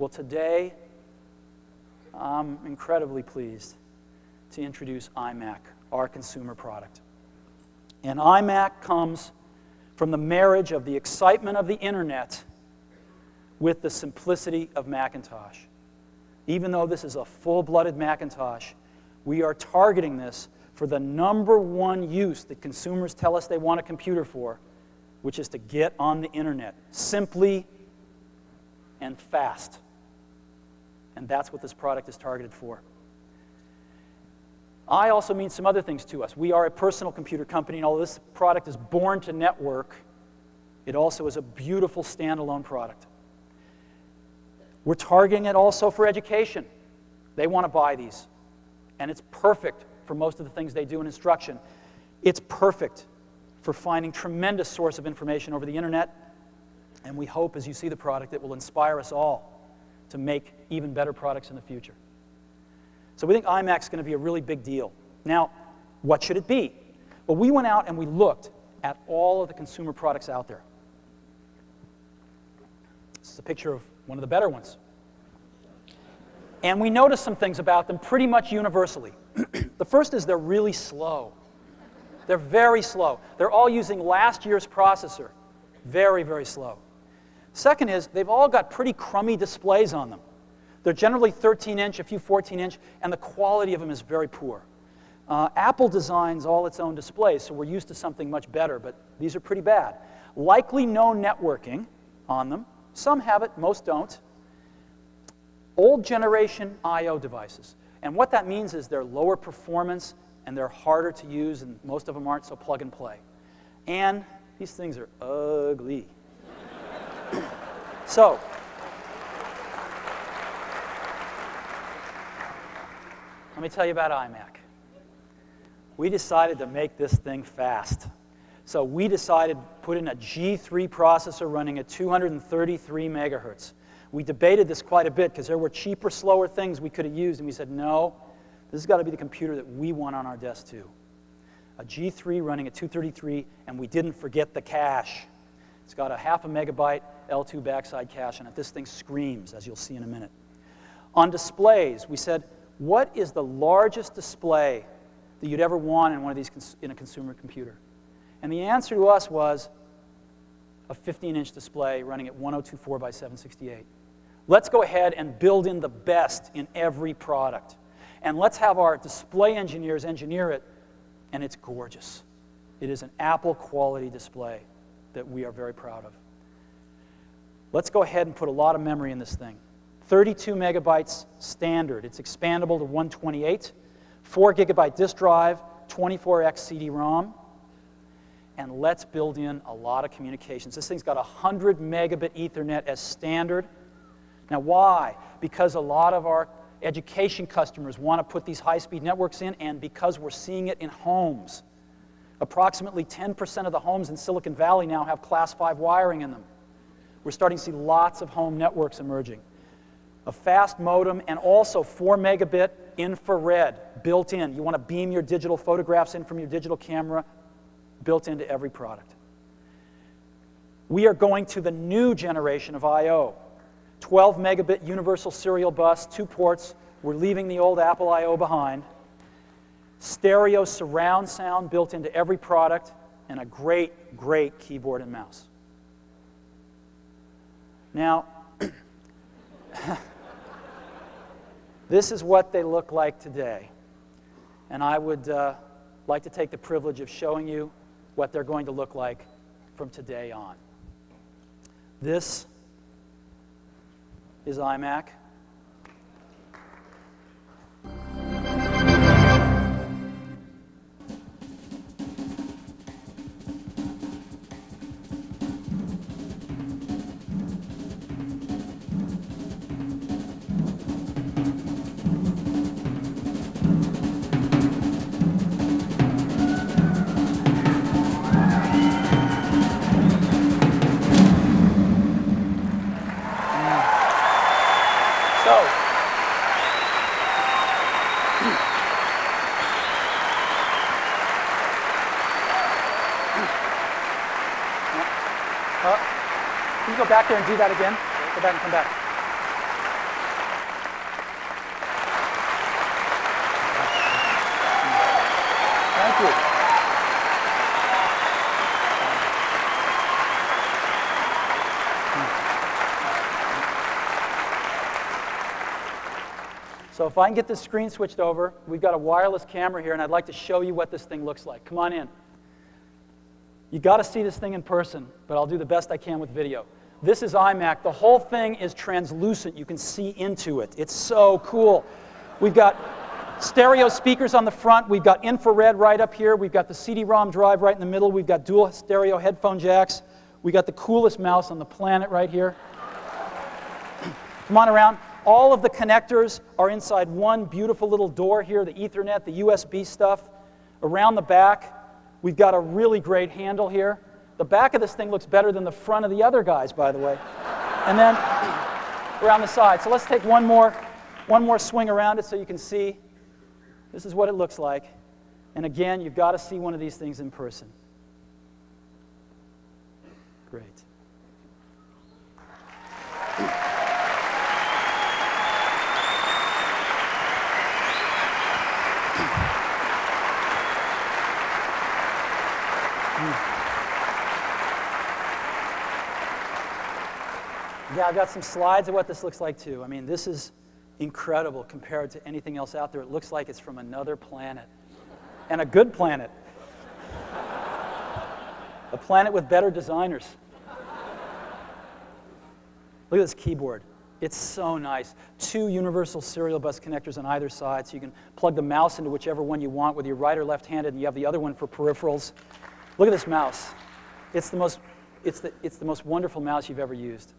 Well, today, I'm incredibly pleased to introduce iMac, our consumer product. And iMac comes from the marriage of the excitement of the internet with the simplicity of Macintosh. Even though this is a full-blooded Macintosh, we are targeting this for the #1 use that consumers tell us they want a computer for, which is to get on the internet, simply and fast. And that's what this product is targeted for. I also mean some other things to us. We are a personal computer company, and although this product is born to network, it also is a beautiful standalone product. We're targeting it also for education. They want to buy these. And it's perfect for most of the things they do in instruction. It's perfect for finding tremendous source of information over the internet. And we hope, as you see the product, it will inspire us all to make even better products in the future. So we think iMac's going to be a really big deal. Now, what should it be? Well, we went out and we looked at all of the consumer products out there. This is a picture of one of the better ones. And we noticed some things about them pretty much universally. The first is they're really slow. They're very slow. They're all using last year's processor. Very, very slow. Second is they've all got pretty crummy displays on them. They're generally 13-inch, a few 14-inch, and the quality of them is very poor. Apple designs all its own displays, so we're used to something much better, but these are pretty bad. Likely no networking on them. Some have it, most don't. Old generation I/O devices. And what that means is they're lower performance and they're harder to use, and most of them aren't, so plug and play. And these things are ugly. So, let me tell you about iMac. We decided to make this thing fast. So we decided to put in a G3 processor running at 233 megahertz. We debated this quite a bit because there were cheaper, slower things we could have used, and we said, no, this has got to be the computer that we want on our desk too. A G3 running at 233, and we didn't forget the cache. It's got a 0.5 megabyte L2 backside cache on it. This thing screams, as you'll see in a minute. On displays, we said, what is the largest display that you'd ever want in one of these in a consumer computer? And the answer to us was a 15-inch display running at 1024 by 768. Let's go ahead and build in the best in every product. And let's have our display engineers engineer it, and it's gorgeous. It is an Apple quality display that we are very proud of. Let's go ahead and put a lot of memory in this thing. 32 megabytes standard. It's expandable to 128. 4 gigabyte disk drive, 24x CD-ROM. And let's build in a lot of communications. This thing's got 100 megabit Ethernet as standard. Now why? Because a lot of our education customers want to put these high-speed networks in, and because we're seeing it in homes. Approximately 10% of the homes in Silicon Valley now have Class 5 wiring in them. We're starting to see lots of home networks emerging. A fast modem and also 4 megabit infrared built in. You want to beam your digital photographs in from your digital camera, built into every product. We are going to the new generation of I/O. 12 megabit universal serial bus, 2 ports. We're leaving the old Apple I/O behind. Stereo surround sound built into every product, and a great, great keyboard and mouse. Now, this is what they look like today. And I would like to take the privilege of showing you what they're going to look like from today on. This is iMac. Can you go back there and do that again? Go back and come back. you. So if I can get this screen switched over, we've got a wireless camera here, and I'd like to show you what this thing looks like. Come on in. You got to see this thing in person, but I'll do the best I can with video. This is iMac. The whole thing is translucent. You can see into it. It's so cool. We've got stereo speakers on the front. We've got infrared right up here. We've got the CD-ROM drive right in the middle. We've got dual stereo headphone jacks. We got the coolest mouse on the planet right here. Come on around. All of the connectors are inside one beautiful little door here, the Ethernet, the USB stuff. Around the back, we've got a really great handle here. The back of this thing looks better than the front of the other guys, by the way. And then around the side. So let's take one more swing around it so you can see. This is what it looks like. And again, you've got to see one of these things in person. Great. Yeah, I've got some slides of what this looks like too. I mean, this is incredible compared to anything else out there. It looks like it's from another planet, and a good planet. A planet with better designers. Look at this keyboard. It's so nice. 2 universal serial bus connectors on either side, so you can plug the mouse into whichever one you want, whether you're right or left-handed, and you have the other one for peripherals. Look at this mouse. It's the most wonderful mouse you've ever used.